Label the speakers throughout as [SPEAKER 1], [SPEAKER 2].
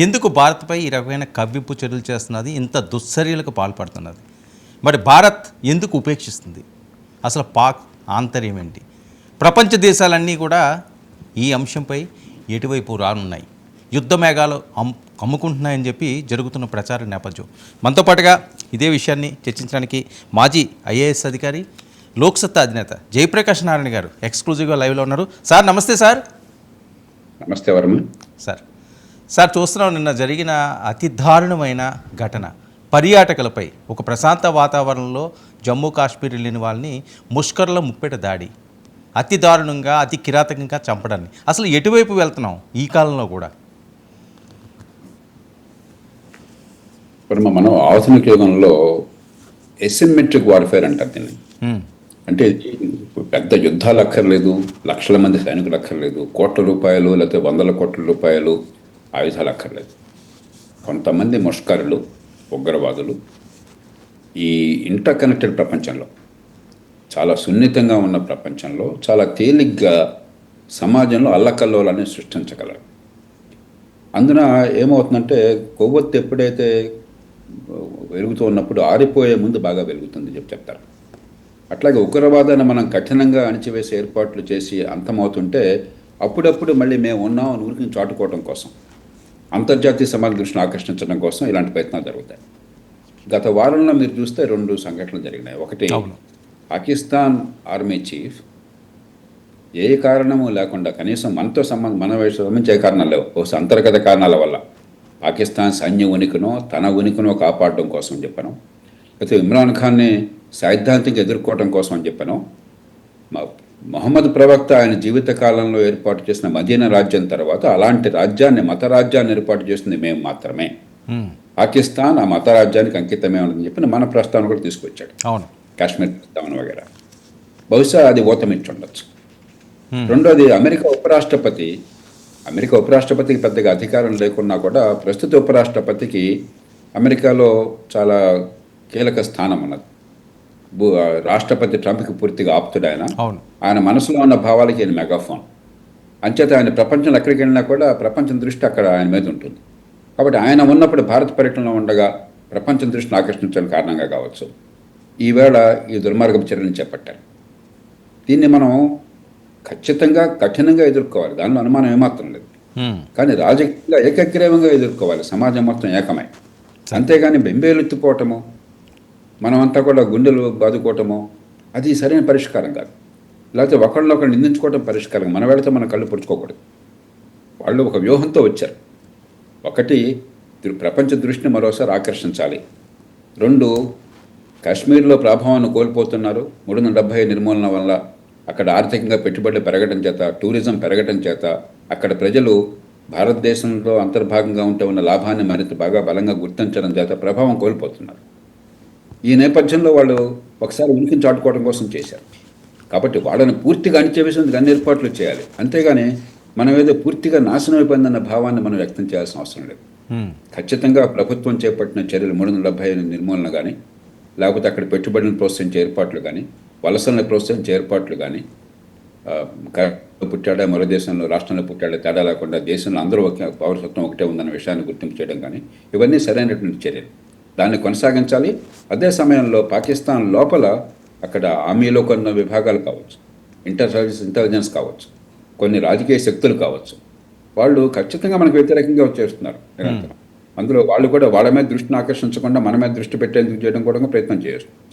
[SPEAKER 1] ఎందుకు భారత్పై ఈ రకమైన కవ్వింపు చర్యలు చేస్తున్నది, ఇంత దుశ్చర్యలకు పాల్పడుతున్నది? మరి భారత్ ఎందుకు ఉపేక్షిస్తుంది? అసలు పాక్ ఆంతర్యం ఏంటి? ప్రపంచ దేశాలన్నీ కూడా ఈ అంశంపై ఎటువైపు రానున్నాయి? యుద్ధ మేఘాలు కమ్ముకుంటున్నాయని చెప్పి జరుగుతున్న ప్రచార నేపథ్యం. మనతో పాటుగా ఇదే విషయాన్ని చర్చించడానికి మాజీ ఐఏఎస్ అధికారి, లోక్సత్తా అధినేత జయప్రకాష్ నారాయణ గారు ఎక్స్క్లూజివ్గా లైవ్లో ఉన్నారు. సార్ నమస్తే. సార్
[SPEAKER 2] నమస్తే వర్మ.
[SPEAKER 1] సార్ చూస్తున్నాం, నిన్న జరిగిన అతి దారుణమైన ఘటన, పర్యాటకులపై ఒక ప్రశాంత వాతావరణంలో జమ్మూ కాశ్మీర్ వెళ్ళిన వాళ్ళని ముష్కర్ల ముప్పెట దాడి, అతి దారుణంగా అతి కిరాతకంగా చంపడాన్ని. అసలు ఎటువైపు వెళ్తున్నాం ఈ కాలంలో కూడా?
[SPEAKER 2] మనం ఆధునిక యుగంలో ఎసిమెట్రిక్ వార్ఫేర్ అంటారు దీన్ని. అంటే పెద్ద యుద్ధాలు అక్కర్లేదు, లక్షల మంది సైనికులు అక్కర్లేదు, కోట్ల రూపాయలు లేకపోతే వందల కోట్ల రూపాయలు ఆయుధాలు అక్కర్లేదు. కొంతమంది ముష్కరులు, ఉగ్రవాదులు ఈ ఇంటర్ కనెక్టెడ్ ప్రపంచంలో, చాలా సున్నితంగా ఉన్న ప్రపంచంలో చాలా తేలిగ్గా సమాజంలో అల్లకల్లోలాన్ని సృష్టించగలరు. అందున ఏమవుతుందంటే, కొవ్వొత్తి ఎప్పుడైతే వెలుగుతూ ఉన్నప్పుడు ఆరిపోయే ముందు బాగా వెలుగుతుంది చెప్తారు. అట్లాగే ఉగ్రవాదాన్ని మనం కఠినంగా అణిచివేసే ఏర్పాట్లు చేసి అంతమవుతుంటే అప్పుడప్పుడు మళ్ళీ మేము ఉన్నాం అని ఊరికి చాటుకోవడం కోసం, అంతర్జాతీయ సమాజ దృష్టిని ఆకర్షించడం కోసం ఇలాంటి ప్రయత్నాలు జరుగుతాయి. గత వారంలో మీరు చూస్తే 2 సంఘటనలు జరిగినాయి. ఒకటి, పాకిస్తాన్ ఆర్మీ చీఫ్ ఏ కారణము లేకుండా, కనీసం మనతో సంబంధించి ఏ కారణాలు లేవు, బహుశా అంతర్గత కారణాల వల్ల పాకిస్తాన్ సైన్య ఉనికినో తన ఉనికినో కాపాడడం కోసం చెప్పాను, లేకపోతే ఇమ్రాన్ ఖాన్ని సైద్ధాంతిక ఎదుర్కోవడం కోసం అని చెప్పాను. మొహమ్మద్ ప్రవక్త ఆయన జీవిత కాలంలో ఏర్పాటు చేసిన మదీనా రాజ్యం తర్వాత అలాంటి రాజ్యాన్ని, మత రాజ్యాన్ని ఏర్పాటు చేస్తుంది మేము మాత్రమే. పాకిస్తాన్ ఆ మత రాజ్యానికి అంకితమే ఉందని చెప్పి మన ప్రస్తావన కూడా తీసుకొచ్చాడు.
[SPEAKER 1] అవును,
[SPEAKER 2] కాశ్మీర్ ప్రస్తావన వగేరా. బహుశా అది ఓతమిచ్చి ఉండొచ్చు. రెండోది, అమెరికా ఉపరాష్ట్రపతికి పెద్దగా అధికారం లేకున్నా కూడా ప్రస్తుత ఉపరాష్ట్రపతికి అమెరికాలో చాలా కీలక స్థానం ఉన్నది. రాష్ట్రపతి ట్రంప్కి పూర్తిగా ఆప్తుడు ఆయన మనసులో ఉన్న భావాలకి ఆయన మెగాఫోన్. అంచేత ఆయన ప్రపంచంలో ఎక్కడికి వెళ్ళినా కూడా ప్రపంచం దృష్టి అక్కడ ఆయన మీద ఉంటుంది. కాబట్టి ఆయన ఉన్నప్పుడు భారత పర్యటనలో ఉండగా ప్రపంచం దృష్టిని ఆకర్షించడానికి కారణంగా కావచ్చు ఈవేళ ఈ దుర్మార్గపు చర్యలను చేపట్టారు. దీన్ని మనం ఖచ్చితంగా కఠినంగా ఎదుర్కోవాలి, దానిలో అనుమానం ఏమాత్రం లేదు. కానీ రాజకీయంగా ఏకగ్రీవంగా ఎదుర్కోవాలి, సమాజం మొత్తం ఏకమై. అంతేగాని బెంబేలెత్తిపోవటము, మనమంతా కూడా గుండెలు బాదుకోవటము అది సరైన పరిష్కారం కాదు. లేకపోతే ఒకళ్ళు నిందించుకోవటం పరిష్కారం. మన వెళితే మన కళ్ళు పుడుచుకోకూడదు. వాళ్ళు ఒక వ్యూహంతో వచ్చారు. ఒకటి, ప్రపంచ దృష్టిని మరోసారి ఆకర్షించాలి. 2, కాశ్మీర్లో ప్రభావాన్ని కోల్పోతున్నారు. 370 నిర్మూలన వల్ల అక్కడ ఆర్థికంగా పెట్టుబడులు పెరగడం చేత, టూరిజం పెరగడం చేత అక్కడ ప్రజలు భారతదేశంలో అంతర్భాగంగా ఉంటే ఉన్న లాభాన్ని మరింత బాగా బలంగా గుర్తించడం చేత ప్రభావం కోల్పోతున్నారు. ఈ నేపథ్యంలో వాళ్ళు ఒకసారి ఉనికిని చాటుకోవడం కోసం చేశారు. కాబట్టి వాళ్ళని పూర్తిగా అణిచివేసేందుకు అన్ని ఏర్పాట్లు చేయాలి. అంతేగాని మనం ఏదో పూర్తిగా నాశనం అయిపోయిందన్న భావాన్ని మనం వ్యక్తం చేయాల్సిన అవసరం లేదు. ఖచ్చితంగా ప్రభుత్వం చేపట్టిన చర్యలు 370 నిర్మూలన కానీ, లేకపోతే అక్కడ పెట్టుబడులను ప్రోత్సహించే ఏర్పాట్లు కానీ, వలసలను ప్రోత్సహించే ఏర్పాట్లు కానీ, పుట్టాడా మరో దేశంలో రాష్ట్రంలో పుట్టాడా తేడా లేకుండా దేశంలో అందరూ పౌరసత్వం ఒకటే ఉందన్న విషయాన్ని గుర్తింపు చేయడం కానీ, ఇవన్నీ సరైనటువంటి చర్యలు. దాన్ని కొనసాగించాలి. అదే సమయంలో పాకిస్తాన్ లోపల అక్కడ ఆర్మీలో కొన్ని విభాగాలు కావచ్చు, ఇంటెలిజెన్స్ కావచ్చు, కొన్ని రాజకీయ శక్తులు కావచ్చు, వాళ్ళు ఖచ్చితంగా మనకు వ్యతిరేకంగా వచ్చేస్తున్నారు నిరంతరం. అందులో వాళ్ళు కూడా వాళ్ళ మీద దృష్టిని ఆకర్షించకుండా మన మీద దృష్టి పెట్టేందుకు చేయడం కూడా ప్రయత్నం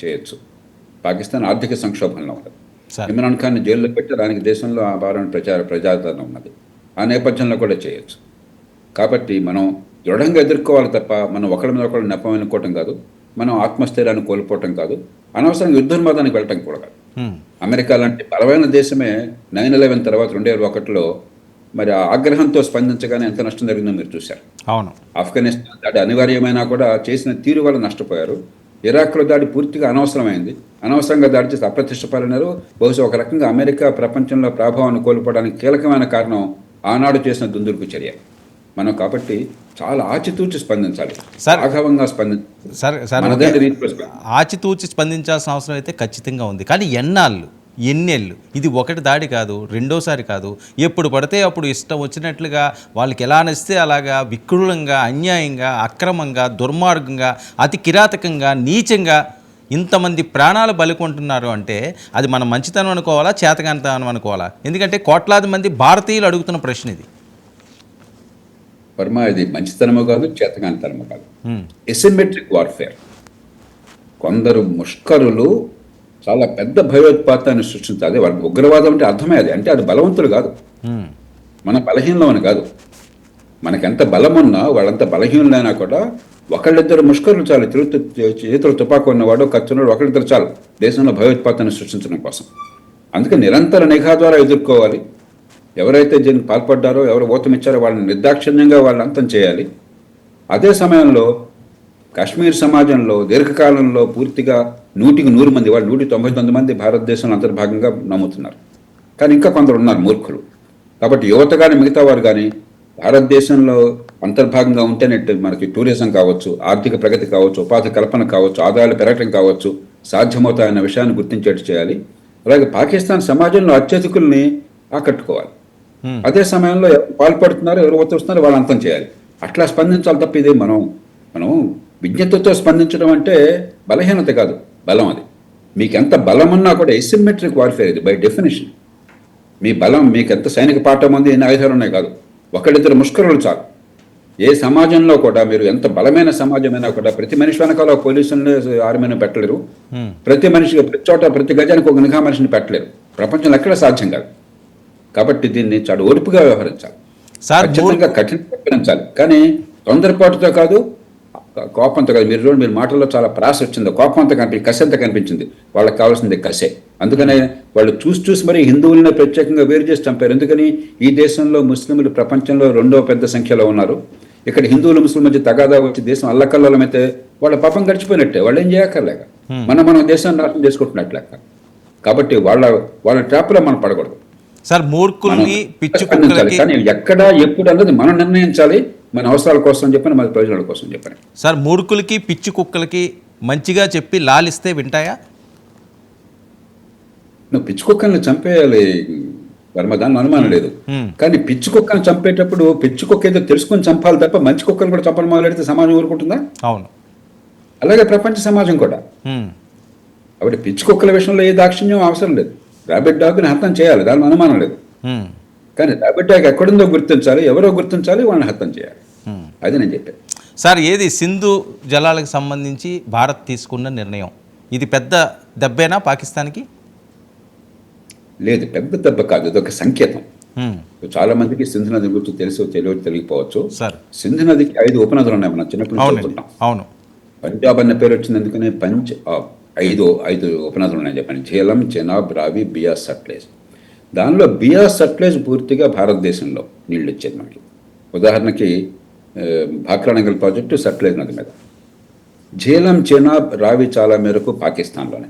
[SPEAKER 2] చేయొచ్చు. పాకిస్తాన్ ఆర్థిక సంక్షోభంలో ఉన్నది. ఇమ్రాన్ ఖాన్ని జైల్లో పెట్టి దానికి దేశంలో ఆ భారణ ప్రజాదరణ ఉన్నది. ఆ నేపథ్యంలో కూడా చేయొచ్చు. కాబట్టి మనం దృఢంగా ఎదుర్కోవాలి తప్ప మనం ఒకరి మీద ఒకరు నెపం అనుకోవటం కాదు, మనం ఆత్మస్థైర్యాన్ని కోల్పోవటం కాదు, అనవసరంగా యుద్ధోన్మాదానికి వెళ్ళటం కూడా కాదు. అమెరికా లాంటి బలమైన దేశమే 9/11 తర్వాత 2001లో మరి ఆ ఆగ్రహంతో స్పందించగానే ఎంత నష్టం జరిగిందో మీరు చూశారు.
[SPEAKER 1] అవును,
[SPEAKER 2] ఆఫ్ఘనిస్తాన్ దాడి అనివార్యమైనా కూడా చేసిన తీరు వల్ల నష్టపోయారు. ఇరాక్లో దాడి పూర్తిగా అనవసరమైంది. అనవసరంగా దాడి చేసి అప్రతిష్ట పాలన్నారు. బహుశా ఒక రకంగా అమెరికా ప్రపంచంలో ప్రభావాన్ని కోల్పోవడానికి కీలకమైన కారణం ఆనాడు చేసిన దుందుడుకు చర్య. మనం కాబట్టి చాలా ఆచితూచి స్పందించాలి, రాఘవంగా
[SPEAKER 1] ఆచితూచి స్పందించాల్సిన అవసరం అయితే ఖచ్చితంగా ఉంది. కానీ ఎన్నాళ్ళు ఎన్నేళ్ళు ఇది ఒకటి దాడి కాదు, రెండోసారి కాదు, ఎప్పుడు పడితే అప్పుడు ఇష్టం వచ్చినట్లుగా వాళ్ళకి ఎలా నచ్చితే అలాగా వికృతంగా, అన్యాయంగా, అక్రమంగా, దుర్మార్గంగా, అతి కిరాతకంగా, నీచంగా ఇంతమంది ప్రాణాలు బలికొంటున్నారు అంటే అది మనం మంచితనం అనుకోవాలా, చేతకానితనం అనుకోవాలా? ఎందుకంటే కోట్లాది మంది భారతీయులు అడుగుతున్న ప్రశ్న ఇది.
[SPEAKER 2] వర్మ, ఇది మంచితనమో కాదు, చేతకానితనమో కాదు, ఎసిమెట్రిక్ వార్ఫేర్. కొందరు ముష్కరులు చాలా పెద్ద భయోత్పాతాన్ని సృష్టించాలి. వాళ్ళకి ఉగ్రవాదం అంటే అర్థమే అది. అంటే అది బలవంతులు కాదు, మన బలహీనం అని కాదు. మనకెంత బలం ఉన్నా వాళ్ళంత బలహీనులైనా కూడా ఒకళ్ళిద్దరు ముష్కరులు చాలు. చేతులు తుపాకు ఉన్నవాడు, కత్తున్నాడు, ఒకళ్ళిద్దరు చాలు దేశంలో భయోత్పాతాన్ని సృష్టించడం కోసం. అందుకే నిరంతర నిఘా ద్వారా ఎదుర్కోవాలి. ఎవరైతే దీనికి పాల్పడ్డారో, ఎవరు ఓతమిచ్చారో వాళ్ళని నిర్దాక్షిణ్యంగా వాళ్ళని అంతం చేయాలి. అదే సమయంలో కాశ్మీర్ సమాజంలో దీర్ఘకాలంలో పూర్తిగా 100కి 100 మంది, వాళ్ళు 199 మంది భారతదేశంలో అంతర్భాగంగా నమ్ముతున్నారు. కానీ ఇంకా కొందరు ఉన్నారు మూర్ఖులు. కాబట్టి యువత కానీ మిగతా వారు కానీ భారతదేశంలో అంతర్భాగంగా ఉంటేనే మనకి టూరిజం కావచ్చు, ఆర్థిక ప్రగతి కావచ్చు, ఉపాధి కల్పన కావచ్చు, ఆదాయాలు పెరగటం కావచ్చు సాధ్యమవుతాయన్న విషయాన్ని గుర్తించేట్టు చేయాలి. అలాగే పాకిస్తాన్ సమాజంలో అత్యధికుల్ని ఆకట్టుకోవాలి. అదే సమయంలో ఎవరు పాల్పడుతున్నారు, ఎవరు ఒత్తిస్తున్నారు వాళ్ళు అంతం చేయాలి. అట్లా స్పందించాలి తప్ప ఇది మనం విజ్ఞతతో స్పందించడం అంటే బలహీనత కాదు, బలం. అది మీకు ఎంత బలం ఉన్నా కూడా ఎసిమెట్రిక్ వార్ఫేర్ ఇది బై డెఫినేషన్. మీ బలం, మీకు ఎంత సైనిక పాఠం ఉంది, ఎన్ని ఆయుధాలు ఉన్నాయి కాదు, ఒకళ్ళిద్దరు ముష్కరులు చాలు. ఏ సమాజంలో కూడా మీరు ఎంత బలమైన సమాజమైనా కూడా ప్రతి మనిషి వెనకాల పోలీసులను, ఆర్మీని పెట్టలేరు. ప్రతి మనిషికి ప్రతి చోట ప్రతి గజానికి ఒక నిఘా మనిషిని పెట్టలేరు. ప్రపంచంలో ఎక్కడ సాధ్యం కాదు. కాబట్టి దీన్ని చాలా ఓర్పుగా వ్యవహరించాలి, ఖచ్చితంగా కఠినంగా వ్యవహరించాలి. కానీ తొందరపాటుతో కాదు, కోపంతో కాదు. మీరు మాటల్లో చాలా ప్రాస వచ్చింది, కోపంతో కనిపించింది, కసి అంతా కనిపించింది. వాళ్ళకి కావాల్సింది కసే. అందుకనే వాళ్ళు చూసి మరి హిందువులని ప్రత్యేకంగా వేరు చేసి చంపారు. ఎందుకని? ఈ దేశంలో ముస్లింలు ప్రపంచంలో 2వ పెద్ద సంఖ్యలో ఉన్నారు. ఇక్కడ హిందువులు ముస్లిం మధ్య తగాదా వచ్చి దేశం అల్లకల్లోలమైతే వాళ్ళ పాపం గడిచిపోయినట్టే. వాళ్ళు ఏం చేయక్కర్లేక మనం దేశాన్ని నాశనం చేసుకుంటున్నట్లేక. కాబట్టి వాళ్ళ ట్రాప్లో మనం పడకూడదు
[SPEAKER 1] సార్. మూర్ఖుల్ని, పిచ్చి కుక్కలకి,
[SPEAKER 2] కానీ ఎక్కడ ఎప్పుడు అన్నది మనం నిర్ణయించాలి, మన అవసరాల కోసం చెప్పని, మన ప్రయోజనాల కోసం చెప్పని.
[SPEAKER 1] సార్, మూర్ఖులకి, పిచ్చి కుక్కలకి మంచిగా చెప్పి లాలిస్తే వింటాయా?
[SPEAKER 2] నువ్వు పిచ్చి కుక్కల్ని చంపేయాలి వర్మ, దాని అనుమానం లేదు. కానీ పిచ్చి కుక్కను చంపేటప్పుడు పిచ్చి కుక్క ఏదో తెలుసుకొని చంపాలి తప్ప మంచి కుక్కను కూడా చంపడం మొదలెడితే సమాజం ఊరుకుంటుందా?
[SPEAKER 1] అవును.
[SPEAKER 2] అలాగే ప్రపంచ సమాజం కూడా. కాబట్టి పిచ్చి కుక్కల విషయంలో ఏ దాక్షిణ్యం అవసరం లేదు. ర్యాబిట్ డాగ్ని హత్యం చేయాలి, దాని అనుమానం లేదు. కానీ ర్యాబిట్ డాగ్ ఎక్కడుందో గుర్తించాలి, ఎవరో గుర్తించాలి, వాళ్ళని హత్యం చేయాలి. అది నేను చెప్పాను.
[SPEAKER 1] సార్, ఏది సింధు జలాలకు సంబంధించి భారత్ తీసుకున్న నిర్ణయం ఇది పెద్ద దెబ్బేనా పాకిస్తాన్కి?
[SPEAKER 2] లేదు, పెద్ద దెబ్బ కాదు, ఇది ఒక సంకేతం. చాలా మందికి సింధు నది గురించి తెలియకపోవచ్చు. సింధు నదికి 5 ఉపనదులు ఉన్నాయి, మనం చిన్నప్పుడు చదువుతున్నాం.
[SPEAKER 1] అవును.
[SPEAKER 2] పంజాబ్ అన్న పేరు వచ్చింది ఎందుకని? ఐదు ఉపనదులు ఉన్నాయని చెప్పండి. ఝేలం, చెనాబ్, రావి, బియాస్, సట్లెజ్. దానిలో బియాస్, సట్లెజ్ పూర్తిగా భారతదేశంలో నీళ్ళు ఇచ్చేది మనకి. ఉదాహరణకి భాక్రానంగల్ ప్రాజెక్టు సట్లెజ్ నది మీద. ఝేలం, చెనాబ్, రావి చాలా మేరకు పాకిస్తాన్లోనే.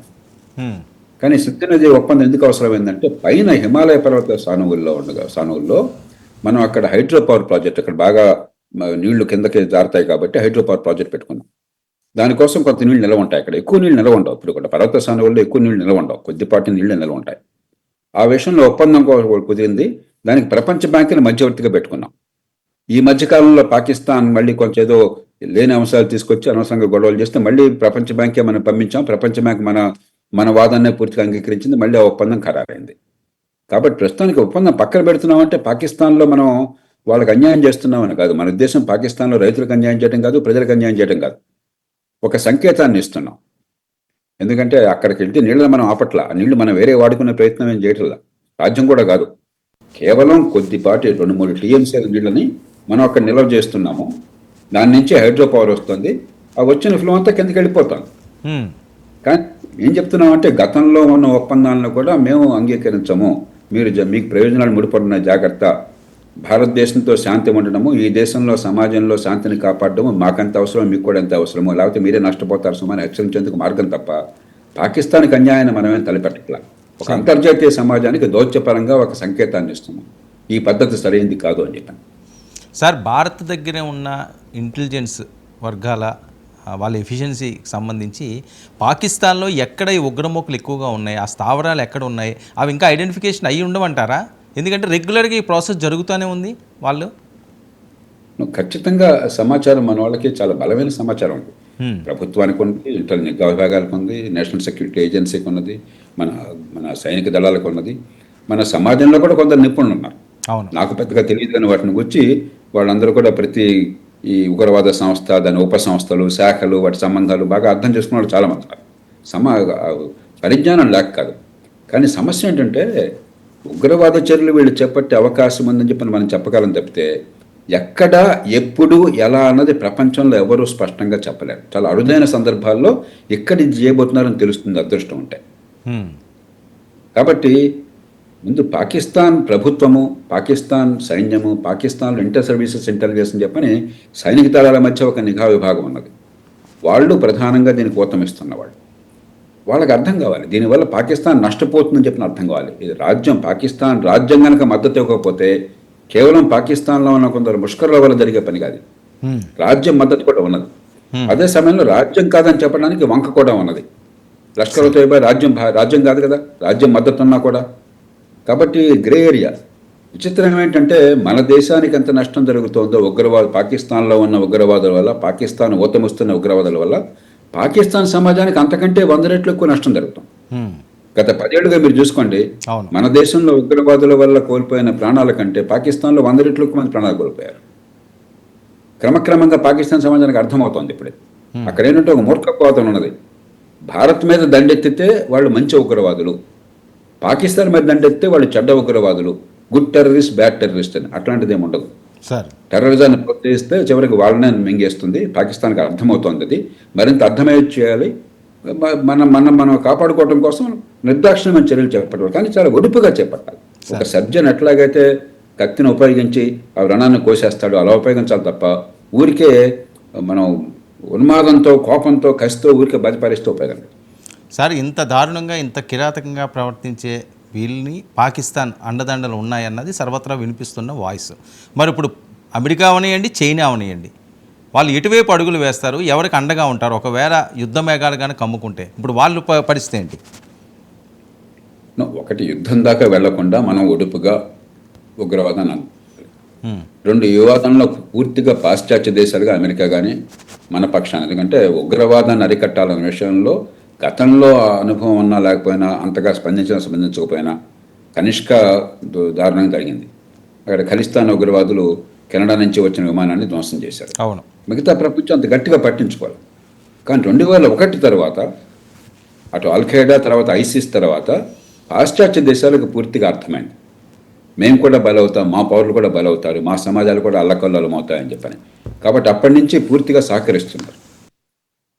[SPEAKER 2] కానీ సింధు నది ఒప్పందం ఎందుకు అవసరమైందంటే పైన హిమాలయ పర్వత సానువుల్లో మనం అక్కడ హైడ్రో పవర్ ప్రాజెక్ట్, అక్కడ బాగా నీళ్లు కిందకి జారుతాయి కాబట్టి హైడ్రో పవర్ ప్రాజెక్ట్ పెట్టుకున్నాం. దానికోసం కొంత నీళ్ళు నిల్వ ఉంటాయి. అక్కడ ఎక్కువ నీళ్ళు నిల్వ ఉండవు. ఇప్పుడు కూడా పర్వత సానువుల్లో ఎక్కువ నీళ్ళు నిల్వ ఉండవు, కొద్దిపాటి నీళ్ళు నిల్వ ఉంటాయి. ఆ విషయంలో ఒప్పందం కుదిరింది. దానికి ప్రపంచ బ్యాంకుని మధ్యవర్తిగా పెట్టుకున్నాం. ఈ మధ్యకాలంలో పాకిస్తాన్ మళ్ళీ కొంచెం ఏదో లేని అంశాలు తీసుకొచ్చి అనవసరంగా గొడవలు చేస్తే మళ్ళీ ప్రపంచ బ్యాంకే మనం పంపించాం. ప్రపంచ బ్యాంక్ మన వాదాన్నే పూర్తిగా అంగీకరించింది. మళ్ళీ ఆ ఒప్పందం ఖరారైంది. కాబట్టి ప్రస్తుతానికి ఒప్పందం పక్కన పెడుతున్నామంటే పాకిస్తాన్లో మనం వాళ్ళకి అన్యాయం చేస్తున్నామని కాదు. మన ఉద్దేశం పాకిస్తాన్లో రైతులకు అన్యాయం చేయడం కాదు, ప్రజలకు అన్యాయం చేయడం కాదు. ఒక సంకేతాన్ని ఇస్తున్నాం. ఎందుకంటే అక్కడికి వెళ్తే నీళ్ళని మనం ఆపట్ల, ఆ నీళ్లు మనం వేరే వాడుకునే ప్రయత్నం ఏం చేయట్లా, సాధ్యం కూడా కాదు. కేవలం కొద్దిపాటి 2-3 టీఎంసీల నీళ్ళని మనం అక్కడ నిల్వ చేస్తున్నాము. దాని నుంచి హైడ్రో పవర్ వస్తుంది. ఆ వచ్చిన ఫ్లో అంతా కిందకి వెళ్ళిపోతుంది. కానీ ఏం చెప్తున్నామంటే గతంలో ఉన్న ఒప్పందాలను కూడా మేము అంగీకరించము. మీకు ప్రయోజనాలు ముడిపడిన జాగ్రత్త, భారతదేశంతో శాంతి ఉండడము, ఈ దేశంలో సమాజంలో శాంతిని కాపాడడము మాకంత అవసరం, మీకు కూడా ఎంత అవసరమో, లేకపోతే మీరే నష్టపోతారు సుమని హెచ్చరించేందుకు మార్గం తప్ప పాకిస్తాన్కి అన్యాయాన్ని మనమేం తలపెట్టట్లా. ఒక అంతర్జాతీయ సమాజానికి దౌత్యపరంగా ఒక సంకేతాన్ని ఇస్తున్నాం. ఈ పద్ధతి సరైనది కాదు అని చెప్పాను.
[SPEAKER 1] సార్, భారత్ దగ్గరే ఉన్న ఇంటెలిజెన్స్ వర్గాల వాళ్ళ ఎఫిషియన్సీకి సంబంధించి పాకిస్తాన్లో ఎక్కడ ఈ ఉగ్రమూకలు ఎక్కువగా ఉన్నాయి, ఆ స్థావరాలు ఎక్కడ ఉన్నాయి, అవి ఇంకా ఐడెంటిఫికేషన్ అయ్యి ఉండమంటారా? ఎందుకంటే రెగ్యులర్గా ఈ ప్రాసెస్ జరుగుతూనే ఉంది. వాళ్ళు
[SPEAKER 2] ఖచ్చితంగా సమాచారం మన వాళ్ళకి చాలా బలమైన సమాచారం ఉంది. ప్రభుత్వానికి ఉంది, ఇంటర్ నిఘా విభాగాలకు ఉంది, నేషనల్ సెక్యూరిటీ ఏజెన్సీకి ఉన్నది, మన మన సైనిక దళాలకు ఉన్నది, మన సమాజంలో కూడా కొందరు నిపుణులు ఉన్నారు.
[SPEAKER 1] అవును,
[SPEAKER 2] నాకు పెద్దగా తెలియదు కానీ వాటిని గురించి వాళ్ళందరూ కూడా ప్రతి ఈ ఉగ్రవాద సంస్థ, దాని ఉప సంస్థలు, శాఖలు, వాటి సంబంధాలు బాగా అర్థం చేసుకున్న వాళ్ళు చాలామంది ఉన్నారు. పరిజ్ఞానం లేక కాదు. కానీ సమస్య ఏంటంటే ఉగ్రవాద చర్యలు వీళ్ళు చేపట్టే అవకాశం ఉందని చెప్పి మనం చెప్పగలం తప్పితే ఎక్కడ, ఎప్పుడు, ఎలా అన్నది ప్రపంచంలో ఎవరూ స్పష్టంగా చెప్పలేరు. చాలా అరుదైన సందర్భాల్లో ఎక్కడ ఇది చేయబోతున్నారని తెలుస్తుంది అదృష్టం ఉంటే. కాబట్టి ముందు పాకిస్తాన్ ప్రభుత్వము, పాకిస్తాన్ సైన్యము, పాకిస్తాన్లో ఇంటర్ సర్వీసెస్ ఇంటెలిజెన్స్ అని చెప్పని సైనిక దళాల మధ్య ఒక నిఘా విభాగం ఉన్నది. వాళ్ళు ప్రధానంగా దీనికి ఊతమిస్తున్నవాళ్ళు. వాళ్ళకి అర్థం కావాలి దీనివల్ల పాకిస్తాన్ నష్టపోతుందని చెప్పిన అర్థం కావాలి. ఇది రాజ్యం, పాకిస్తాన్ రాజ్యం కనుక మద్దతు ఇవ్వకపోతే కేవలం పాకిస్తాన్లో ఉన్న కొందరు ముష్కరుల వల్ల జరిగే పని కాదు. రాజ్యం మద్దతు కూడా ఉన్నది. అదే సమయంలో రాజ్యం కాదని చెప్పడానికి వంక కూడా ఉన్నది. లష్కర్ తోయిబా రాజ్యం కాదు కదా, రాజ్యం మద్దతు ఉన్నా కూడా. కాబట్టి గ్రే ఏరియా. విచిత్రం ఏంటంటే మన దేశానికి ఎంత నష్టం జరుగుతుందో పాకిస్తాన్లో ఉన్న ఉగ్రవాదుల వల్ల, పాకిస్తాన్ ఊతమిస్తున్న ఉగ్రవాదుల వల్ల పాకిస్తాన్ సమాజానికి అంతకంటే 100 రెట్లు ఎక్కువ నష్టం జరుగుతుంది. గత 10 ఏళ్ళుగా మీరు చూసుకోండి, మన దేశంలో ఉగ్రవాదుల వల్ల కోల్పోయిన ప్రాణాల కంటే పాకిస్తాన్లో 100 రెట్లు ఎక్కువ మంది ప్రాణాలు కోల్పోయారు. క్రమక్రమంగా పాకిస్తాన్ సమాజానికి అర్థమవుతోంది ఇప్పుడే. అక్కడ ఏంటంటే ఒక మూర్ఖత్వం ఉన్నది. భారత్ మీద దండెత్తితే వాళ్ళు మంచి ఉగ్రవాదులు, పాకిస్తాన్ మీద దండెత్తితే వాళ్ళు చెడ్డ ఉగ్రవాదులు, గుడ్ టెర్రరిస్ట్, బ్యాడ్ టెర్రరిస్ట్ అని. అట్లాంటిది ఏమి ఉండదు. టెర్రరిజాన్ని ప్రోత్సహిస్తే చివరికి వాళ్ళనే మింగేస్తుంది. పాకిస్తాన్కి అర్థమవుతోంది. అది మరింత అర్థమయ్యే చేయాలి. మనం కాపాడుకోవడం కోసం నిర్దాక్షిణ్యమైన చర్యలు చేపట్టాలి, కానీ చాలా ఒడుపుగా చేపట్టాలి. ఒక సర్జన్ ఎట్లాగైతే కత్తిని ఉపయోగించి ఆ వ్రణాన్ని కోసేస్తాడో అలా ఉపయోగించాలి తప్ప ఊరికే మనం ఉన్మాదంతో, కోపంతో, కసితో ఊరికే బతిపరిస్తూ ఉపయోగం.
[SPEAKER 1] సార్, ఇంత దారుణంగా, ఇంత కిరాతకంగా ప్రవర్తించే వీళ్ళని పాకిస్తాన్ అండదండలు ఉన్నాయన్నది సర్వత్రా వినిపిస్తున్న వాయిస్. మరి ఇప్పుడు అమెరికా అవనియండి, చైనా అవనియండి, వాళ్ళు ఎటువైపు అడుగులు వేస్తారు, ఎవరికి అండగా ఉంటారు? ఒకవేళ యుద్ధ మేఘాలు కానీ కమ్ముకుంటే ఇప్పుడు వాళ్ళు పరిస్థితి ఏంటి?
[SPEAKER 2] ఒకటి, యుద్ధం దాకా వెళ్లకుండా మనం ఒడుపుగా ఉగ్రవాదాన్ని రెండు, యువవాదంలో పూర్తిగా పాశ్చాత్య దేశాలుగా అమెరికా కానీ మన పక్షాన్ని, ఎందుకంటే ఉగ్రవాదాన్ని అరికట్టాలనే విషయంలో గతంలో అనుభవం ఉన్నా లేకపోయినా, అంతగా స్పందించకపోయినా కనిష్క దారుణంగా జరిగింది. అక్కడ ఖలిస్తాన్ ఉగ్రవాదులు కెనడా నుంచి వచ్చిన విమానాన్ని ధ్వంసం చేశారు.
[SPEAKER 1] అవును,
[SPEAKER 2] మిగతా ప్రపంచం అంత గట్టిగా పట్టించుకోవాలి. కానీ 2001 తర్వాత అటు అల్ఖైడా తర్వాత ఐసిస్ తర్వాత పాశ్చాత్య దేశాలకు పూర్తిగా అర్థమైంది, మేము కూడా బలవుతాం, మా పౌరులు కూడా బలవుతారు, మా సమాజాలు కూడా అల్లకల్లోలం అవుతాయని చెప్పని. కాబట్టి అప్పటి నుంచి పూర్తిగా సహకరిస్తున్నారు.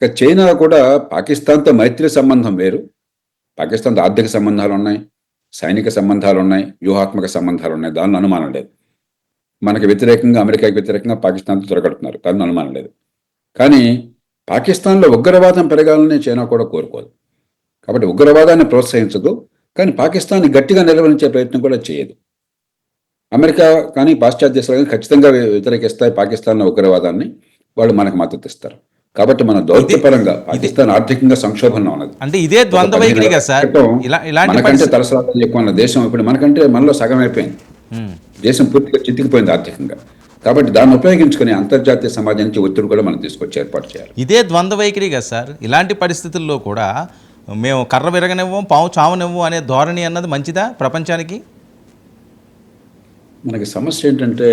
[SPEAKER 2] ఇక చైనా కూడా పాకిస్తాన్తో మైత్రి సంబంధం వేరు. పాకిస్తాన్తో ఆర్థిక సంబంధాలు ఉన్నాయి, సైనిక సంబంధాలు ఉన్నాయి, వ్యూహాత్మక సంబంధాలు ఉన్నాయి, దానిలో అనుమానం లేదు. మనకి వ్యతిరేకంగా, అమెరికాకి వ్యతిరేకంగా పాకిస్తాన్తో తిరగడుతున్నారు, దానిలో అనుమానం లేదు. కానీ పాకిస్తాన్లో ఉగ్రవాదం పెరగాలని చైనా కూడా కోరుకోదు. కాబట్టి ఉగ్రవాదాన్ని ప్రోత్సహించదు, కానీ పాకిస్తాన్ని గట్టిగా నిలవరించే ప్రయత్నం కూడా చేయదు. అమెరికా కానీ పాశ్చాత్య దేశాలు కానీ ఖచ్చితంగా వ్యతిరేకిస్తాయి పాకిస్తాన్లో ఉగ్రవాదాన్ని, వాళ్ళు మనకు మద్దతు ఇస్తారు. కాబట్టి మన దౌత్యపరంగా పాకిస్తాన్ ఆర్థికంగా సంక్షోభంలో ఉన్నది.
[SPEAKER 1] అంటే ఇదే ద్వంద్వ వైఖరిగా సార్,
[SPEAKER 2] మనకంటే తలసలాలు ఎక్కువ ఉన్న దేశం ఇప్పుడు మనకంటే మనలో సగం అయిపోయింది. దేశం పూర్తిగా చితికిపోయింది ఆర్థికంగా. కాబట్టి దాన్ని ఉపయోగించుకుని అంతర్జాతీయ సమాజం నుంచి ఒత్తిడి కూడా మనం తీసుకొచ్చి ఏర్పాటు చేయాలి.
[SPEAKER 1] ఇదే ద్వంద్వ వైఖరిగా సార్, ఇలాంటి పరిస్థితుల్లో కూడా మేము కర్ర విరగనివ్వం, పావు చావనివ్వం అనే ధోరణి అన్నది మంచిదా ప్రపంచానికి?
[SPEAKER 2] మనకి సమస్య ఏంటంటే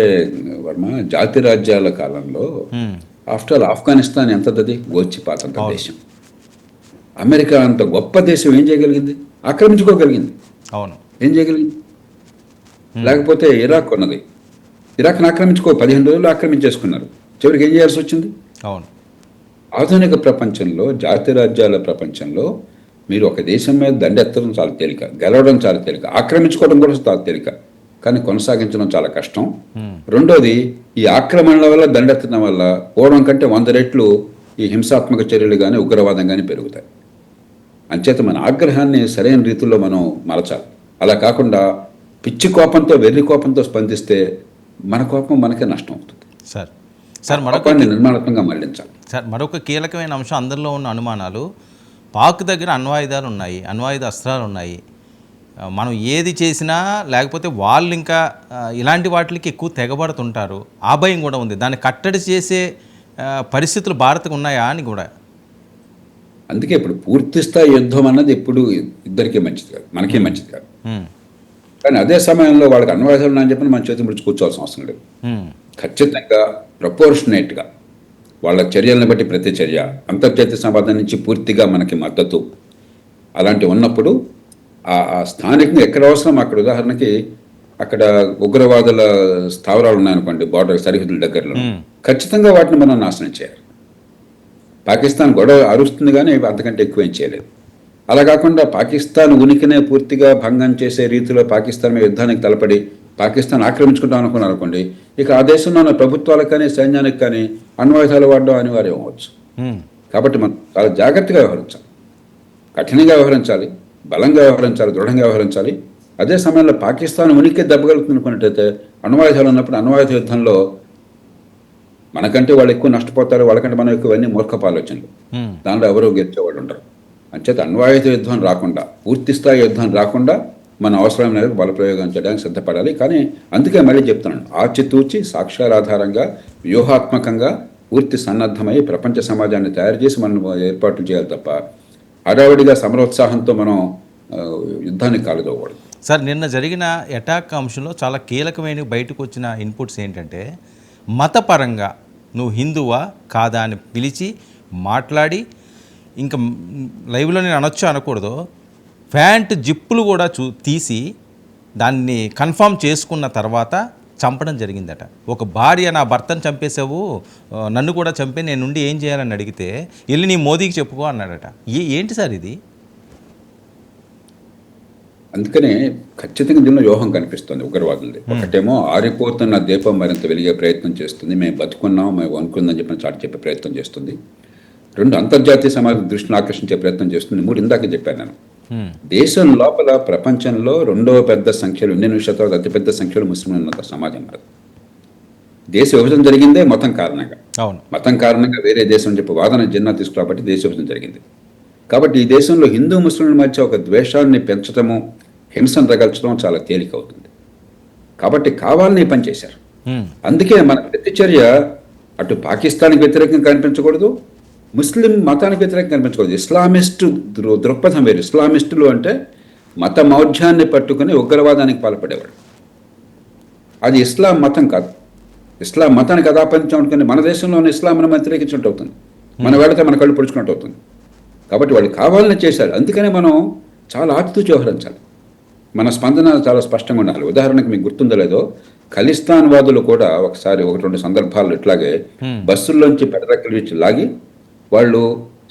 [SPEAKER 2] వర్మ, జాతి రాజ్యాల కాలంలో ఆఫ్టర్ ఆల్ ఆఫ్ఘనిస్తాన్ ఎంతది గోచిపాతంత దేశం. అమెరికా అంత గొప్ప దేశం ఏం చేయగలిగింది? ఆక్రమించుకోగలిగింది.
[SPEAKER 1] అవును,
[SPEAKER 2] ఏం చేయగలిగింది? లేకపోతే ఇరాక్ ఉన్నది, ఇరాక్ని 15 రోజులు ఆక్రమించేసుకున్నారు. చివరికి ఏం చేయాల్సి వచ్చింది?
[SPEAKER 1] అవును.
[SPEAKER 2] ఆధునిక ప్రపంచంలో, జాతి రాజ్యాల ప్రపంచంలో మీరు ఒక దేశం మీద దండెత్తడం చాలా తేలిక, గెలవడం చాలా తేలిక, ఆక్రమించుకోవడం కూడా చాలా తేలిక, కానీ కొనసాగించడం చాలా కష్టం. రెండోది, ఈ ఆక్రమణల వల్ల, దండెత్తడం వల్ల పోవడం కంటే 100 రెట్లు ఈ హింసాత్మక చర్యలు కానీ ఉగ్రవాదం కానీ పెరుగుతాయి. అంచేత మన ఆగ్రహాన్ని సరైన రీతిలో మనం మలచాలి. అలా కాకుండా పిచ్చి కోపంతో, వెర్రి కోపంతో స్పందిస్తే మన కోపం మనకే నష్టం అవుతుంది.
[SPEAKER 1] సార్, మరొకటి
[SPEAKER 2] నిర్మాణాత్మకంగా మళ్లించాలి.
[SPEAKER 1] సార్ మరొక కీలకమైన అంశం అందరిలో ఉన్న అనుమానాలు, పాక్ దగ్గర అణ్వాయుధాలు ఉన్నాయి, అణ్వాయుధ అస్త్రాలు ఉన్నాయి. మనం ఏది చేసినా లేకపోతే వాళ్ళు ఇంకా ఇలాంటి వాటికి ఎక్కువ తెగబడుతుంటారు. ఆ భయం కూడా ఉంది. దాన్ని కట్టడి చేసే పరిస్థితులు భారత్కు ఉన్నాయా అని కూడా.
[SPEAKER 2] అందుకే ఇప్పుడు పూర్తి స్థాయి యుద్ధం అన్నది ఎప్పుడు ఇద్దరికీ మంచిది కాదు, మనకే మంచిది కాదు. కానీ అదే సమయంలో వాళ్ళకి అణ్వాయుధాలు ఉన్నాయని చెప్పి మన చేతి ముడిచి కూర్చోవాల్సిన అవసరం లేదు. ఖచ్చితంగా ప్రపోర్షనేట్గా వాళ్ళ చర్యలను బట్టి ప్రతి చర్య అంతర్జాతీయ సమాజం నుంచి పూర్తిగా మనకి మద్దతు అలాంటివి ఉన్నప్పుడు ఆ స్థానికంగా ఎక్కడ అవసరం అక్కడ, ఉదాహరణకి అక్కడ ఉగ్రవాదుల స్థావరాలు ఉన్నాయనుకోండి బార్డర్ సరిహద్దుల దగ్గరలో, ఖచ్చితంగా వాటిని మనం నాశనం చేయాలి. పాకిస్తాన్ గొడవ అరుస్తుంది కానీ అంతకంటే ఎక్కువ ఏం చేయలేదు. అలా కాకుండా పాకిస్తాన్ ఉనికినే పూర్తిగా భంగం చేసే రీతిలో పాకిస్తాన్ మీద యుద్ధానికి తలపడి పాకిస్తాన్ ఆక్రమించుకుంటాం అనుకున్నాను అనుకోండి, ఇక ఆ దేశంలో ఉన్న ప్రభుత్వాలకు కానీ సైన్యానికి కానీ అణ్వాయుధాలు వాడడం అనివార్యం అవ్వచ్చు. కాబట్టి మనం చాలా జాగ్రత్తగా వ్యవహరించాలి, కఠినంగా వ్యవహరించాలి, బలంగా వ్యవహరించాలి, దృఢంగా వ్యవహరించాలి. అదే సమయంలో పాకిస్తాన్ ఉనికి దెబ్బగలుగుతుంది అనుకున్నట్టయితే అణ్వాయుధాలు ఉన్నప్పుడు అణ్వాయుధ యుద్ధంలో మనకంటే వాళ్ళు ఎక్కువ నష్టపోతారు, వాళ్ళకంటే మనం ఎక్కువ అన్ని మూర్ఖపు ఆలోచనలు, దానిలో ఎవరో గెలిచేవాళ్ళు ఉండరు. అంచేత అణ్వాయుధ యుద్ధం రాకుండా, పూర్తి స్థాయి యుద్ధం రాకుండా మన అవసరమైన మేరకు బలప్రయోగం చేయడానికి సిద్ధపడాలి. కానీ అందుకే మళ్ళీ చెప్తున్నాను, ఆచితూచి సాక్ష్యాల ఆధారంగా వ్యూహాత్మకంగా పూర్తి సన్నద్ధమై ప్రపంచ సమాజాన్ని తయారు చేసి మనం ఏర్పాట్లు చేయాలి తప్ప హడావుడిగా సమరోత్సాహంతో మనం యుద్ధాన్ని కాలుదోకూడదు.
[SPEAKER 1] సార్ నిన్న జరిగిన అటాక్ అంశంలో చాలా కీలకమైన బయటకు వచ్చిన ఇన్పుట్స్ ఏంటంటే, మతపరంగా నువ్వు హిందువా కాదా అని పిలిచి మాట్లాడి, ఇంకా లైవ్లో నేను అనొచ్చు అనకూడదు, ప్యాంట్ జిప్పులు కూడా తీసి దాన్ని కన్ఫర్మ్ చేసుకున్న తర్వాత చంపడం జరిగిందట. ఒక భార్య నా భర్తను చంపేసావు, నన్ను కూడా చంపే, నేను నుండి ఏం చేయాలని అడిగితే వెళ్ళి నీ మోదీకి చెప్పుకో అన్నాడట. ఏంటి సార్ ఇది?
[SPEAKER 2] అందుకనే ఖచ్చితంగా దీనిలో వ్యూహం కనిపిస్తుంది ఉగ్రవాదులది. ఒకటేమో ఆరిపోతున్న దీపం మరింత వెలిగే ప్రయత్నం చేస్తుంది, మేము బతుకున్నాం, మేము అనుకుందని చెప్పిన చాటి చెప్పే ప్రయత్నం చేస్తుంది. రెండు, అంతర్జాతీయ సమాజం దృష్టిని ఆకర్షించే ప్రయత్నం చేస్తుంది. మూడు, ఇందాక చెప్పాను నేను, దేశం లోపల ప్రపంచంలో రెండవ పెద్ద సంఖ్యలో, 8% అతిపెద్ద సంఖ్యలో ముస్లింలు ఉన్న సమాజం కాదు. దేశ విభజన జరిగిందే మతం కారణంగా. మతం కారణంగా వేరే దేశం చెప్పి వాదన జిన్నా తీసుకురాబట్టి దేశ విభజన జరిగింది. కాబట్టి ఈ దేశంలో హిందూ ముస్లింల మధ్య ఒక ద్వేషాన్ని పెంచడము, హింసను రగల్చడం చాలా తేలిక అవుతుంది. కాబట్టి కావాలని పనిచేశారు. అందుకే మన ప్రతి చర్య అటు పాకిస్తాన్కి వ్యతిరేకంగా కనిపించకూడదు, ముస్లిం మతానికి వ్యతిరేకంగా కనిపించకూడదు. ఇస్లామిస్టు దృక్పథం వేరు. ఇస్లామిస్టులు అంటే మత మౌఢ్యాన్ని పట్టుకుని ఉగ్రవాదానికి పాల్పడేవాడు. అది ఇస్లాం మతం కాదు. ఇస్లాం మతానికి అదాపంచం అనుకుని మన దేశంలోని ఇస్లాంను వ్యతిరేకించినట్టు అవుతుంది, మన వెళితే మన కళ్ళు పొడుచుకున్నట్టు అవుతుంది. కాబట్టి వాళ్ళు కావాలని చేశారు. అందుకనే మనం చాలా ఆచితూచి వ్యవహరించాలి. మన స్పందన చాలా స్పష్టంగా ఉండాలి. ఉదాహరణకు మీకు గుర్తుందో లేదో, ఖలిస్తాన్ వాదులు కూడా ఒకసారి 1-2 సందర్భాల్లో ఇట్లాగే బస్సుల్లోంచి పెడరెక్కలు ఇచ్చి లాగి వాళ్ళు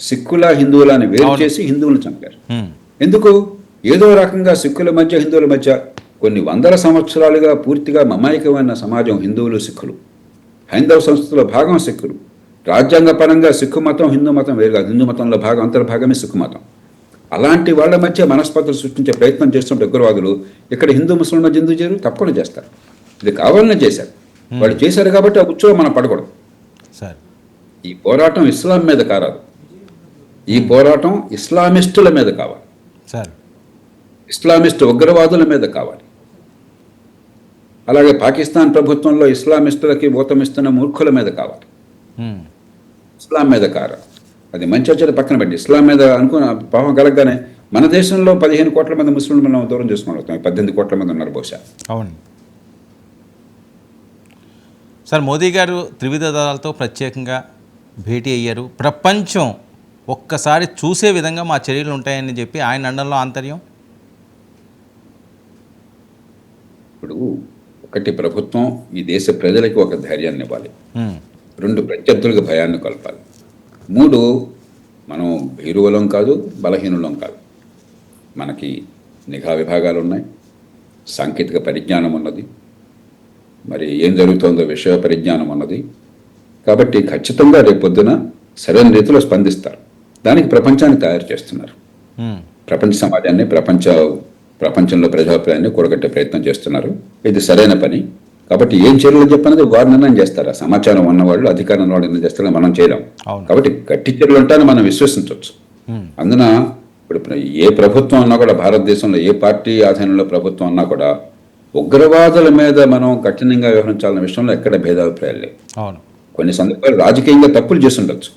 [SPEAKER 2] సిక్కుల హిందువులని వేరు చేసి హిందువులను చంపారు. ఎందుకు? ఏదో రకంగా సిక్కుల మధ్య హిందువుల మధ్య కొన్ని వందల సంవత్సరాలుగా పూర్తిగా మమాయికమైన సమాజం హిందువులు సిక్కులు, హైందవ సంస్కృతిలో భాగం సిక్కులు. రాజ్యాంగ పరంగా సిక్కు మతం హిందూ మతం వేరు కాదు, హిందూ మతంలో భాగం అంతర్భాగమే సిక్కు మతం. అలాంటి వాళ్ళ మధ్య మనస్పర్ధలు సృష్టించే ప్రయత్నం చేస్తుంటే ఉగ్రవాదులు ఇక్కడ హిందూ ముస్లిం మధ్య ఎందుకు చేయరు? తప్పకుండా చేస్తారు. ఇది కావాలనే చేశారు. వాళ్ళు చేశారు కాబట్టి ఆ ఉత్సవం మనం పడకూడదు. ఈ పోరాటం ఇస్లాం మీద కారాదు, ఈ పోరాటం ఇస్లామిస్టుల మీద కావాలి, ఇస్లామిస్టు ఉగ్రవాదుల మీద కావాలి. అలాగే పాకిస్తాన్ ప్రభుత్వంలో ఇస్లామిస్టులకి ఊతమిస్తున్న మూర్ఖుల మీద కావాలి, ఇస్లాం మీద కారాదు. అది మంచి వచ్చేది పక్కన పెట్టి ఇస్లాం మీద అనుకున్న పాపం కలగగానే మన దేశంలో 15 కోట్ల మంది ముస్లింలు మనం దూరం చేసుకుని 18 కోట్ల మంది ఉన్నారు బహుశా.
[SPEAKER 1] అవును సార్, మోదీ గారు త్రివిధ దళాలతో ప్రత్యేకంగా భేటీ అయ్యారు. ప్రపంచం ఒక్కసారి చూసే విధంగా మా చర్యలు ఉంటాయని చెప్పి ఆయన అండంలో ఆంతర్యం.
[SPEAKER 2] ఇప్పుడు ఒకటి, ప్రభుత్వం ఈ దేశ ప్రజలకి ఒక ధైర్యాన్ని ఇవ్వాలి. 2, ప్రత్యర్థులకు భయాన్ని కలపాలి. 3, మనం భీరువులం కాదు, బలహీనులం కాదు. మనకి నిఘా విభాగాలు ఉన్నాయి, సాంకేతిక పరిజ్ఞానం ఉన్నది, మరి ఏం జరుగుతుందో విషయ పరిజ్ఞానం ఉన్నది. కాబట్టి ఖచ్చితంగా రేపొద్దున సరైన రీతిలో స్పందిస్తారు. దానికి ప్రపంచాన్ని తయారు చేస్తున్నారు. ప్రపంచ సమాజాన్ని, ప్రపంచంలో ప్రజాభిప్రాయాన్ని కూడగట్టే ప్రయత్నం చేస్తున్నారు. ఇది సరైన పని. కాబట్టి ఏం చర్యలు చెప్పనేది వారు నిర్ణయం చేస్తారు. ఆ సమాచారం ఉన్నవాళ్ళు, అధికారం ఉన్నవాళ్ళు నిర్ణయం చేస్తారని మనం చేయలేం. కాబట్టి గట్టి చర్యలు ఉంటాయని మనం విశ్వసించవచ్చు. అందున ఇప్పుడు ఏ ప్రభుత్వం ఉన్నా కూడా, భారతదేశంలో ఏ పార్టీ ఆధీనంలో ప్రభుత్వం ఉన్నా కూడా ఉగ్రవాదుల మీద మనం కఠినంగా వ్యవహరించాలన్న విషయంలో ఎక్కడ భేదాభిప్రాయాలు లేవు. కొన్ని సందర్భాలు రాజకీయంగా తప్పులు చేస్తుండొచ్చు.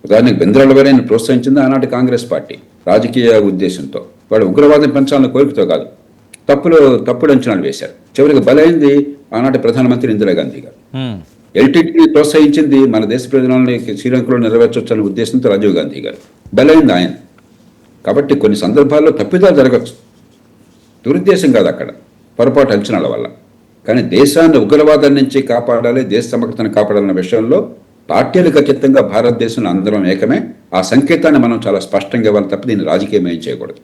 [SPEAKER 2] ఉదాహరణకు బెంద్రాలవారిని ప్రోత్సహించింది ఆనాటి కాంగ్రెస్ పార్టీ రాజకీయ ఉద్దేశంతో. వాళ్ళు ఉగ్రవాదం పెంచాలన్న కోరికతో కాదు, తప్పుడు అంచనాలు వేశారు. చివరికి బలైంది ఆనాటి ప్రధానమంత్రి ఇందిరాగాంధీ గారు. ఎల్టీటీని ప్రోత్సహించింది మన దేశ ప్రయోజనాలని శ్రీలంకలో నెరవేర్చొచ్చనే ఉద్దేశంతో రాజీవ్ గాంధీ గారు. బలైంది ఆయన. కాబట్టి కొన్ని సందర్భాల్లో తప్పిదాలు జరగచ్చు, దురుద్దేశం కాదు, అక్కడ పొరపాటు అంచనాల వల్ల. కానీ దేశాన్ని ఉగ్రవాదం నుంచి కాపాడాలి, దేశ సమగ్రతను కాపాడాలన్న విషయంలో పార్టీలకు అతీతంగా భారతదేశంలో అందరం ఏకమే. ఆ సంకేతాన్ని మనం చాలా స్పష్టంగా ఇవ్వాలి తప్ప దీన్ని రాజకీయం ఏం చేయకూడదు.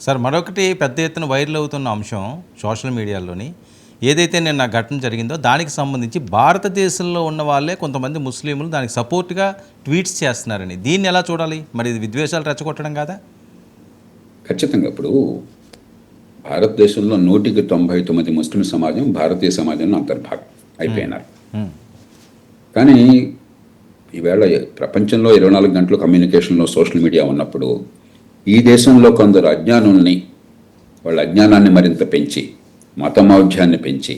[SPEAKER 1] సార్, మరొకటి పెద్ద ఎత్తున వైరల్ అవుతున్న అంశం సోషల్ మీడియాలోని ఏదైతే నిన్న ఘటన జరిగిందో దానికి సంబంధించి భారతదేశంలో ఉన్న వాళ్ళే కొంతమంది ముస్లింలు దానికి సపోర్ట్గా ట్వీట్స్ చేస్తున్నారని, దీన్ని ఎలా చూడాలి? మరి ఇది విద్వేషాలు రెచ్చగొట్టడం కాదా?
[SPEAKER 2] ఖచ్చితంగా. ఇప్పుడు భారతదేశంలో 199 ముస్లిం సమాజం భారతీయ సమాజంలో అంతర్భాగం అయిపోయినారు. కానీ ఈవేళ ప్రపంచంలో 24 గంటలు కమ్యూనికేషన్లో సోషల్ మీడియా ఉన్నప్పుడు ఈ దేశంలో కొందరు అజ్ఞానుల్ని, వాళ్ళ అజ్ఞానాన్ని మరింత పెంచి, మతమౌఢ్యాన్ని పెంచి,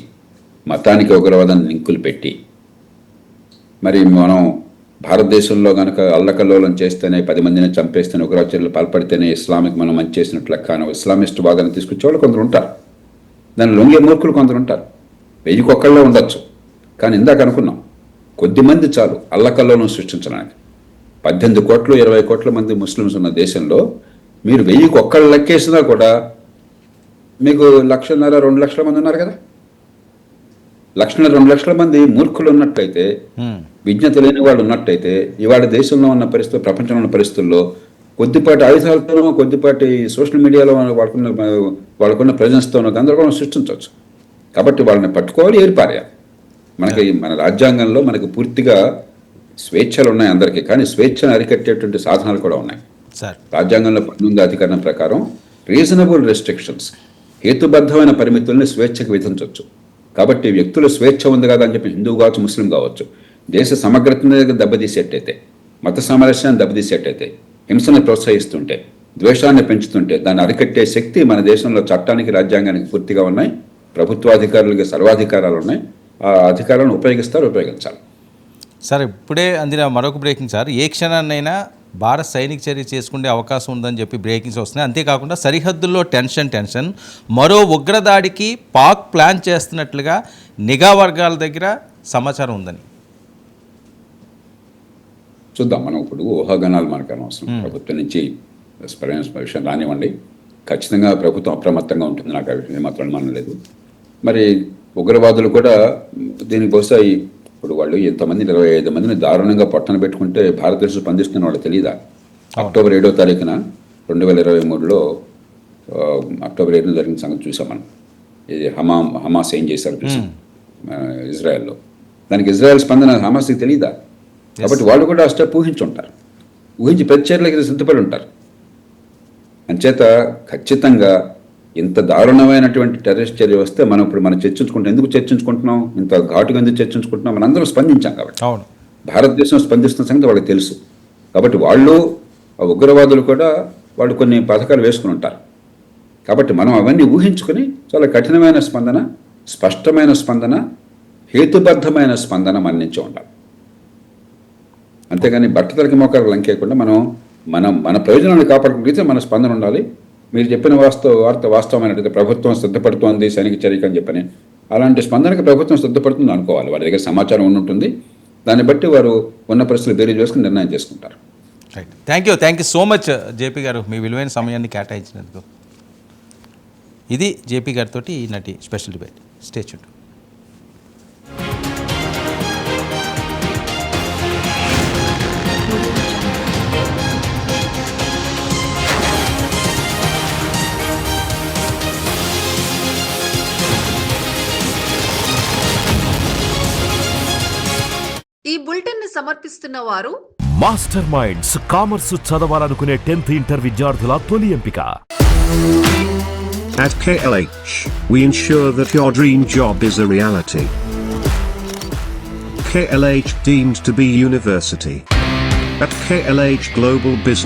[SPEAKER 2] మతానికి ఉగ్రవాదాన్ని లింకులు పెట్టి, మరి మనం భారతదేశంలో కనుక అల్లకల్లోలం చేస్తేనే 10 మందిని చంపేస్తేనే ఉగ్రవాద చర్యలు పాల్పడితేనే ఇస్లామిక్ మనం మంచి చేసినట్లు లెక్క ఇస్లామిస్ట్ వాదాన్ని తీసుకొచ్చేవాళ్ళు కొందరు ఉంటారు. దాన్ని లొంగే మూర్ఖులు కొందరు ఉంటారు. 1000 ఉండొచ్చు. కానీ ఇందాక అనుకున్నాం, కొద్దిమంది చాలు అల్లకల్లోలం సృష్టించడానికి. 18 కోట్లు 20 కోట్ల మంది ముస్లిమ్స్ ఉన్న దేశంలో మీరు 1000 లెక్కేసినా కూడా మీకు 1,500,000 2 లక్షల మంది ఉన్నారు కదా. 1,00,000 2 లక్షల మంది మూర్ఖులు ఉన్నట్టయితే, విజ్ఞత లేని వాళ్ళు ఉన్నట్టయితే, ఇవాళ దేశంలో ఉన్న పరిస్థితులు, ప్రపంచంలో ఉన్న పరిస్థితుల్లో కొద్దిపాటి ఆయుధాలతోనో కొద్దిపాటి సోషల్ మీడియాలో వాళ్ళకున్న ప్రజెన్స్తోనో గందరగోళం సృష్టించవచ్చు. కాబట్టి వాళ్ళని పట్టుకోవాలి, ఏరిపారేయాలి. మన రాజ్యాంగంలో మనకు పూర్తిగా స్వేచ్ఛలు ఉన్నాయి అందరికీ, కానీ స్వేచ్ఛను అరికట్టేటువంటి సాధనాలు కూడా ఉన్నాయి. రాజ్యాంగంలో 18వ అధికరణం ప్రకారం రీజనబుల్ రెస్ట్రిక్షన్స్, హేతుబద్ధమైన పరిమితుల్ని స్వేచ్ఛకు విధించవచ్చు. కాబట్టి వ్యక్తుల స్వేచ్ఛ ఉంది కదా అని చెప్పి హిందువు కావచ్చు, ముస్లిం కావచ్చు, దేశ సమగ్రతని దెబ్బతీసేటైతే, మత సామరస్యాన్ని దెబ్బతీసేటైతే, హింసను ప్రోత్సహిస్తుంటే, ద్వేషాన్ని పెంచుతుంటే దాన్ని అరికట్టే శక్తి మన దేశంలో చట్టానికి, రాజ్యాంగానికి పూర్తిగా ఉన్నాయి. ప్రభుత్వాధికారులకి సర్వాధికారాలు ఉన్నాయి. ఆ అధికారాలను ఉపయోగించాలి.
[SPEAKER 1] సార్, ఇప్పుడే అందిన మరొక బ్రేకింగ్ సార్, ఏ క్షణాన్నైనా భారత్ సైనిక చర్య చేసుకునే అవకాశం ఉందని చెప్పి బ్రేకింగ్స్ వస్తున్నాయి. అంతేకాకుండా సరిహద్దుల్లో టెన్షన్, మరో ఉగ్రదాడికి పాక్ ప్లాన్ చేస్తున్నట్లుగా నిఘా వర్గాల దగ్గర సమాచారం ఉందని.
[SPEAKER 2] చూద్దాం. మనం ఇప్పుడు ఊహాగానాలు మనకు అనవసరం. ప్రభుత్వం నుంచి విషయం రానివ్వండి. ఖచ్చితంగా ప్రభుత్వం అప్రమత్తంగా ఉంటుంది, నాకు ఏమాత్రం అనుమానం లేదు. మరి ఉగ్రవాదులు కూడా దీనికి బహుశా ఇప్పుడు వాళ్ళు ఎంతమంది 25 మందిని దారుణంగా పట్టణ పెట్టుకుంటే భారతదేశం స్పందిస్తున్న వాళ్ళు తెలియదా? అక్టోబర్ 7వ తారీఖున 2023లో అక్టోబర్ 7న జరిగిన సంగతి చూసాం మనం. ఇది హమాస్ ఏం చేశారు చూసాం ఇజ్రాయెల్లో. దానికి ఇజ్రాయెల్ స్పందన హమాస్కి తెలియదా? కాబట్టి వాళ్ళు కూడా ఆ స్టెప్ ఊహించి ప్రతిచర్యలకి సిద్ధపడి ఉంటారు. అంచేత ఖచ్చితంగా ఇంత దారుణమైనటువంటి టెర్రరిస్ట్ చర్య వస్తే మనం చర్చించుకుంటాం. ఎందుకు చర్చించుకుంటున్నాం? ఇంత ఘాటుగా ఎందుకు చర్చించుకుంటున్నాం? మనం అందరం స్పందించాం కాబట్టి. భారతదేశం స్పందిస్తున్న సంగతి వాళ్ళకి తెలుసు. కాబట్టి వాళ్ళు, ఆ ఉగ్రవాదులు కూడా వాళ్ళు కొన్ని పథకాలు వేసుకుని ఉంటారు. కాబట్టి మనం అవన్నీ ఊహించుకొని చాలా కఠినమైన స్పందన, స్పష్టమైన స్పందన, హేతుబద్ధమైన స్పందన మన నుంచి ఉండాలి. అంతేగాని బట్టతలకి మోకాలు లంకేయకుండా మన ప్రయోజనాన్ని కాపాడుకుంటే మన స్పందన ఉండాలి. మీరు చెప్పిన వార్త వాస్తవమైనట్లయితే ప్రభుత్వం సిద్ధపడుతోంది సైనిక చర్యకు అని చెప్పని, అలాంటి స్పందనకి ప్రభుత్వం సిద్ధపడుతుంది అనుకోవాలి. వారి దగ్గర సమాచారం ఉంటుంది. దాన్ని బట్టి వారు ఉన్న పరిస్థితులు బేరీ చేసుకుని నిర్ణయం చేసుకుంటారు.
[SPEAKER 1] Right. Thank you so much JP గారు, మీ విలువైన సమయాన్ని కేటాయించినందుకు. ఇది జేపీ గారితో ఈనాటి స్పెషల్ డిబేట్. Stay tuned.
[SPEAKER 3] ఈ బులెటిన్ ని సమర్పిస్తున్న వారు
[SPEAKER 4] మాస్టర్ మైండ్స్. కామర్స్ చదవాలనుకునే 10th ఇంటర్ విద్యార్థుల తొలి ఎంపిక.
[SPEAKER 5] At KLH, we ensure that your dream job is a reality. KLH deemed to be university. At KLH Global Business